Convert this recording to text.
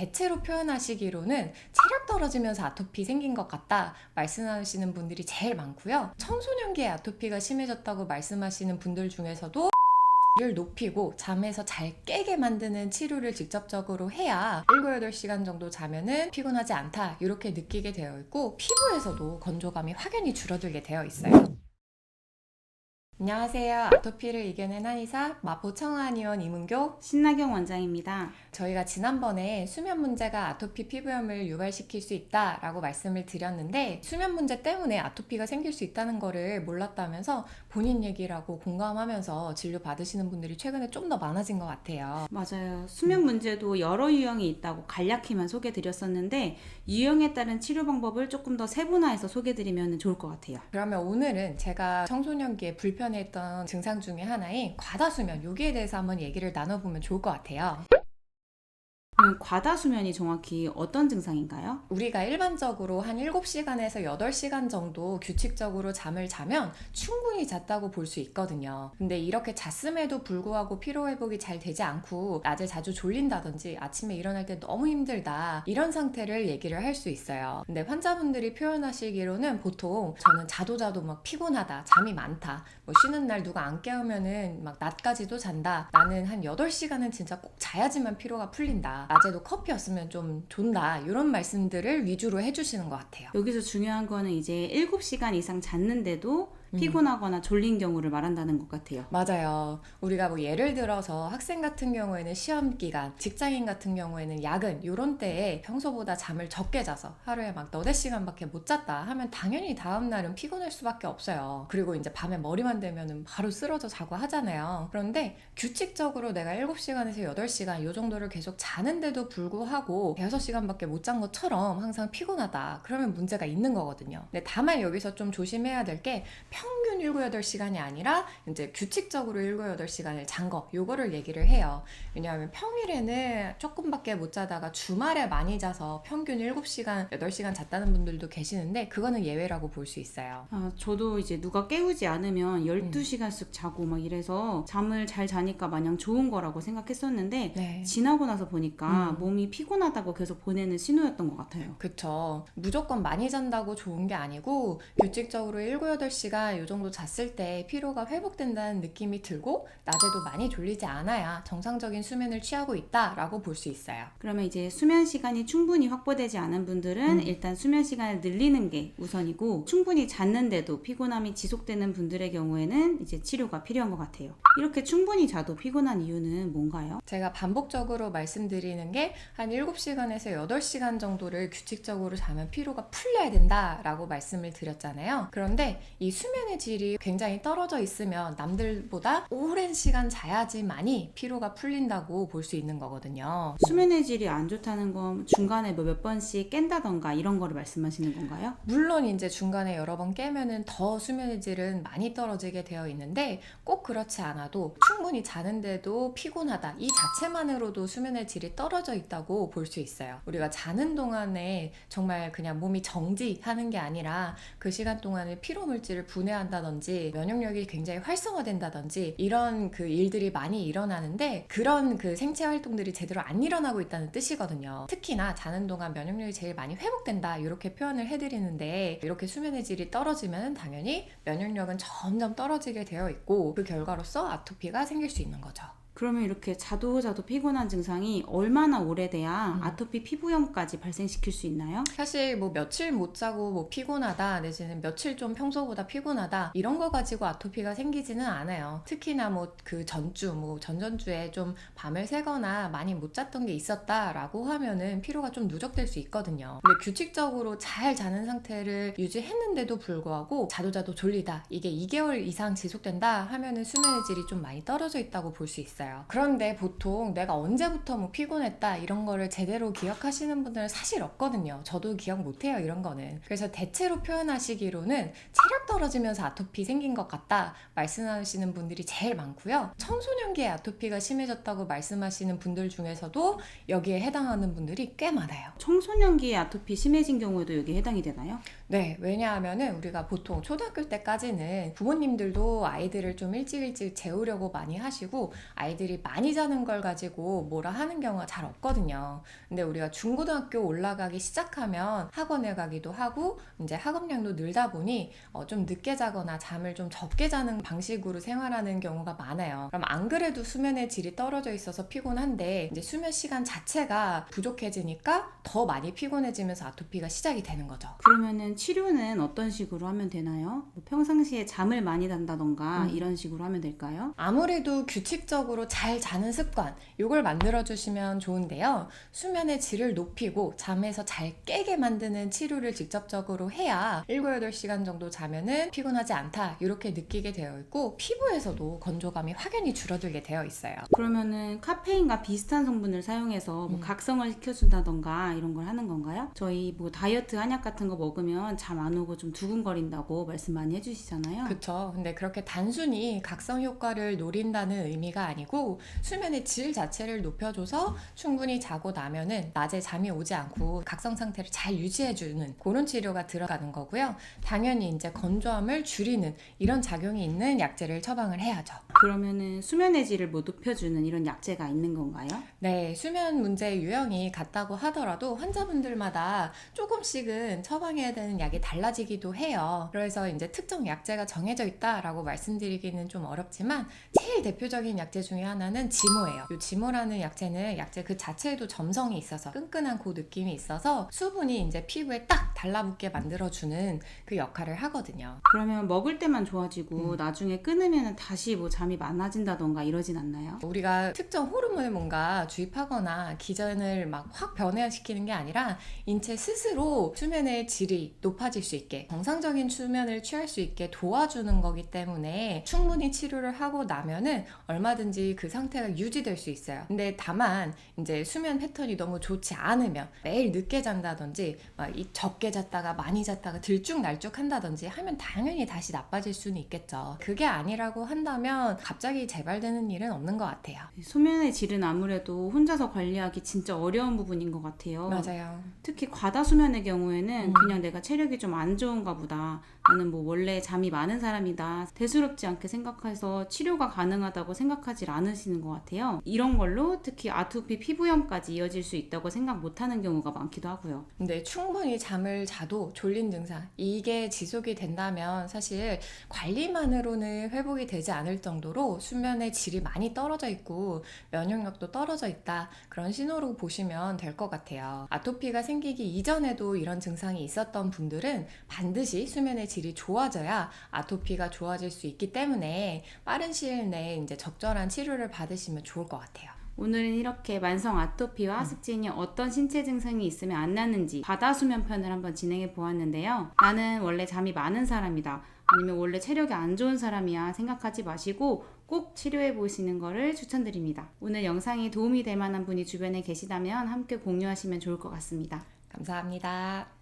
대체로 표현하시기로는 체력 떨어지면서 아토피 생긴 것 같다 말씀하시는 분들이 제일 많고요. 청소년기에 아토피가 심해졌다고 말씀하시는 분들 중에서도 를 높이고 잠에서 잘 깨게 만드는 치료를 직접적으로 해야 7, 8시간 정도 자면은 피곤하지 않다 이렇게 느끼게 되어 있고, 피부에서도 건조감이 확연히 줄어들게 되어 있어요. 안녕하세요. 아토피를 이겨낸 한의사 마포 청아한의원 이문교 신나경 원장입니다. 저희가 지난번에 수면 문제가 아토피 피부염을 유발시킬 수 있다라고 말씀을 드렸는데, 수면 문제 때문에 아토피가 생길 수 있다는 거를 몰랐다면서 본인 얘기라고 공감하면서 진료 받으시는 분들이 최근에 좀 더 많아진 것 같아요. 맞아요. 수면 문제도 여러 유형이 있다고 간략히만 소개드렸었는데 유형에 따른 치료 방법을 조금 더 세분화해서 소개드리면 좋을 것 같아요. 그러면 오늘은 제가 청소년기에 불편했던 증상 중에 하나인 과다수면, 여기에 대해서 한번 얘기를 나눠보면 좋을 것 같아요. 그럼 과다수면이 정확히 어떤 증상인가요? 우리가 일반적으로 한 7시간에서 8시간 정도 규칙적으로 잠을 자면 충분히 잤다고 볼 수 있거든요. 근데 이렇게 잤음에도 불구하고 피로회복이 잘 되지 않고 낮에 자주 졸린다든지 아침에 일어날 때 너무 힘들다, 이런 상태를 얘기를 할 수 있어요. 근데 환자분들이 표현하시기로는 보통 저는 자도 막 피곤하다, 잠이 많다, 뭐 쉬는 날 누가 안 깨우면은 막 낮까지도 잔다, 나는 한 8시간은 진짜 꼭 자야지만 피로가 풀린다, 낮에도 커피 없으면 좀 존다, 이런 말씀들을 위주로 해주시는 것 같아요. 여기서 중요한 거는 이제 7시간 이상 잤는데도 피곤하거나 졸린 경우를 말한다는 것 같아요. 맞아요. 우리가 뭐 예를 들어서 학생 같은 경우에는 시험 기간, 직장인 같은 경우에는 야근, 요런 때에 평소보다 잠을 적게 자서 하루에 막 너댓 시간밖에 못 잤다 하면 당연히 다음날은 피곤할 수밖에 없어요. 그리고 이제 밤에 머리만 대면은 바로 쓰러져 자고 하잖아요. 그런데 규칙적으로 내가 7시간에서 8시간 요 정도를 계속 자는데도 불구하고 6시간밖에 못 잔 것처럼 항상 피곤하다, 그러면 문제가 있는 거거든요. 근데 다만 여기서 좀 조심해야 될 게 평균 7, 8시간이 아니라 이제 규칙적으로 7, 8시간을 잔 거, 요거를 얘기를 해요. 왜냐하면 평일에는 조금밖에 못 자다가 주말에 많이 자서 평균 7시간, 8시간 잤다는 분들도 계시는데 그거는 예외라고 볼 수 있어요. 저도 이제 누가 깨우지 않으면 12시간씩 자고 막 이래서 잠을 잘 자니까 마냥 좋은 거라고 생각했었는데 네. 지나고 나서 보니까 몸이 피곤하다고 계속 보내는 신호였던 것 같아요. 그쵸. 무조건 많이 잔다고 좋은 게 아니고 규칙적으로 7, 8시간 요 정도 잤을 때 피로가 회복된다는 느낌이 들고 낮에도 많이 졸리지 않아야 정상적인 수면을 취하고 있다라고 볼 수 있어요. 그러면 이제 수면 시간이 충분히 확보되지 않은 분들은 일단 수면 시간을 늘리는 게 우선이고, 충분히 잤는데도 피곤함이 지속되는 분들의 경우에는 이제 치료가 필요한 것 같아요. 이렇게 충분히 자도 피곤한 이유는 뭔가요? 제가 반복적으로 말씀드리는 게 한 7시간에서 8시간 정도를 규칙적으로 자면 피로가 풀려야 된다라고 말씀을 드렸잖아요. 그런데 이 수면의 질이 굉장히 떨어져 있으면 남들보다 오랜 시간 자야지만이 피로가 풀린다고 볼 수 있는 거거든요. 수면의 질이 안 좋다는 건 중간에 몇 번씩 깬다던가 이런 거를 말씀하시는 건가요? 물론 이제 중간에 여러 번 깨면은 더 수면의 질은 많이 떨어지게 되어 있는데, 꼭 그렇지 않아도 충분히 자는데도 피곤하다, 이 자체만으로도 수면의 질이 떨어져 있다고 볼 수 있어요. 우리가 자는 동안에 정말 그냥 몸이 정지하는 게 아니라 그 시간 동안에 피로 물질을 분해한다든지 면역력이 굉장히 활성화된다든지 이런 그 일들이 많이 일어나는데, 그런 그 생체 활동들이 제대로 안 일어나고 있다는 뜻이거든요. 특히나 자는 동안 면역력이 제일 많이 회복된다, 이렇게 표현을 해드리는데, 이렇게 수면의 질이 떨어지면 당연히 면역력은 점점 떨어지게 되어 있고 그 결과로서 아토피가 생길 수 있는 거죠. 그러면 이렇게 자도 피곤한 증상이 얼마나 오래돼야 아토피 피부염까지 발생시킬 수 있나요? 사실 뭐 며칠 못 자고 뭐 피곤하다, 내지는 며칠 좀 평소보다 피곤하다, 이런 거 가지고 아토피가 생기지는 않아요. 특히나 뭐 그 전주, 뭐 전전주에 좀 밤을 새거나 많이 못 잤던 게 있었다라고 하면은 피로가 좀 누적될 수 있거든요. 근데 규칙적으로 잘 자는 상태를 유지했는데도 불구하고 자도 졸리다, 이게 2개월 이상 지속된다 하면은 수면의 질이 좀 많이 떨어져 있다고 볼 수 있어요. 그런데 보통 내가 언제부터 뭐 피곤했다 이런 거를 제대로 기억하시는 분들은 사실 없거든요. 저도 기억 못해요, 이런 거는. 그래서 대체로 표현하시기로는 체력 떨어지면서 아토피 생긴 것 같다 말씀하시는 분들이 제일 많고요. 청소년기에 아토피가 심해졌다고 말씀하시는 분들 중에서도 여기에 해당하는 분들이 꽤 많아요. 청소년기에 아토피 심해진 경우에도 여기 해당이 되나요? 네, 왜냐하면은 우리가 보통 초등학교 때까지는 부모님들도 아이들을 좀 일찍 재우려고 많이 하시고 아이들이 많이 자는 걸 가지고 뭐라 하는 경우가 잘 없거든요. 근데 우리가 중고등학교 올라가기 시작하면 학원에 가기도 하고 이제 학업량도 늘다 보니 좀 늦게 자거나 잠을 좀 적게 자는 방식으로 생활하는 경우가 많아요. 그럼 안 그래도 수면의 질이 떨어져 있어서 피곤한데 이제 수면 시간 자체가 부족해지니까 더 많이 피곤해지면서 아토피가 시작이 되는 거죠. 그러면은 치료는 어떤 식으로 하면 되나요? 뭐 평상시에 잠을 많이 잔다던가 이런 식으로 하면 될까요? 아무래도 규칙적으로 잘 자는 습관, 이걸 만들어주시면 좋은데요. 수면의 질을 높이고 잠에서 잘 깨게 만드는 치료를 직접적으로 해야 7, 8시간 정도 자면은 피곤하지 않다, 이렇게 느끼게 되어 있고 피부에서도 건조감이 확연히 줄어들게 되어 있어요. 그러면은 카페인과 비슷한 성분을 사용해서 뭐 각성을 시켜준다던가 이런 걸 하는 건가요? 저희 뭐 다이어트 한약 같은 거 먹으면 잠 안 오고 좀 두근거린다고 말씀 많이 해주시잖아요. 그쵸. 근데 그렇게 단순히 각성 효과를 노린다는 의미가 아니고 수면의 질 자체를 높여줘서 충분히 자고 나면은 낮에 잠이 오지 않고 각성 상태를 잘 유지해주는 그런 치료가 들어가는 거고요. 당연히 이제 건조함을 줄이는 이런 작용이 있는 약제를 처방을 해야죠. 그러면은 수면의 질을 뭐 높여주는 이런 약제가 있는 건가요? 네, 수면 문제 유형이 같다고 하더라도 환자분들마다 조금씩은 처방해야 되는 약이 달라지기도 해요. 그래서 이제 특정 약제가 정해져 있다라고 말씀드리기는 좀 어렵지만 제일 대표적인 약제 중에 하나는 지모예요. 이 지모라는 약제는 약제 그 자체에도 점성이 있어서 끈끈한 그 느낌이 있어서 수분이 이제 피부에 딱 달라붙게 만들어주는 그 역할을 하거든요. 그러면 먹을 때만 좋아지고 나중에 끊으면 다시 뭐 잠이 많아진다던가 이러진 않나요? 우리가 특정 호르몬을 뭔가 주입하거나 기전을 막 확 변화시키는 게 아니라 인체 스스로 수면의 질이 높아질 수 있게 정상적인 수면을 취할 수 있게 도와주는 거기 때문에 충분히 치료를 하고 나면은 얼마든지 그 상태가 유지될 수 있어요. 근데 다만 이제 수면 패턴이 너무 좋지 않으면 매일 늦게 잔다든지 막 적게 잤다가 많이 잤다가 들쭉날쭉 한다든지 하면 당연히 다시 나빠질 수는 있겠죠. 그게 아니라고 한다면 갑자기 재발되는 일은 없는 것 같아요. 수면의 질은 아무래도 혼자서 관리하기 진짜 어려운 부분인 것 같아요. 맞아요. 특히 과다 수면의 경우에는 그냥 내가 체력이 좀 안 좋은가 보다, 나는 뭐 원래 잠이 많은 사람이다, 대수롭지 않게 생각해서 치료가 가능하다고 생각하지 않으시는 것 같아요. 이런 걸로 특히 아토피 피부염까지 이어질 수 있다고 생각 못하는 경우가 많기도 하고요. 근데 충분히 잠을 자도 졸린 증상 이게 지속이 된다면 사실 관리만으로는 회복이 되지 않을 정도로 수면의 질이 많이 떨어져 있고 면역력도 떨어져 있다, 그런 신호로 보시면 될 것 같아요. 아토피가 생기기 이전에도 이런 증상이 있었던 분들은 반드시 수면의 질이 좋아져야 아토피가 좋아질 수 있기 때문에 빠른 시일 내에 이제 적절한 치료를 받으시면 좋을 것 같아요. 오늘은 이렇게 만성 아토피와 하숙진이 어떤 신체 증상이 있으면 안 나는지 바다 수면 편을 한번 진행해 보았는데요. 나는 원래 잠이 많은 사람이다, 아니면 원래 체력이 안 좋은 사람이야 생각하지 마시고 꼭 치료해 보시는 거를 추천드립니다. 오늘 영상이 도움이 될 만한 분이 주변에 계시다면 함께 공유하시면 좋을 것 같습니다. 감사합니다.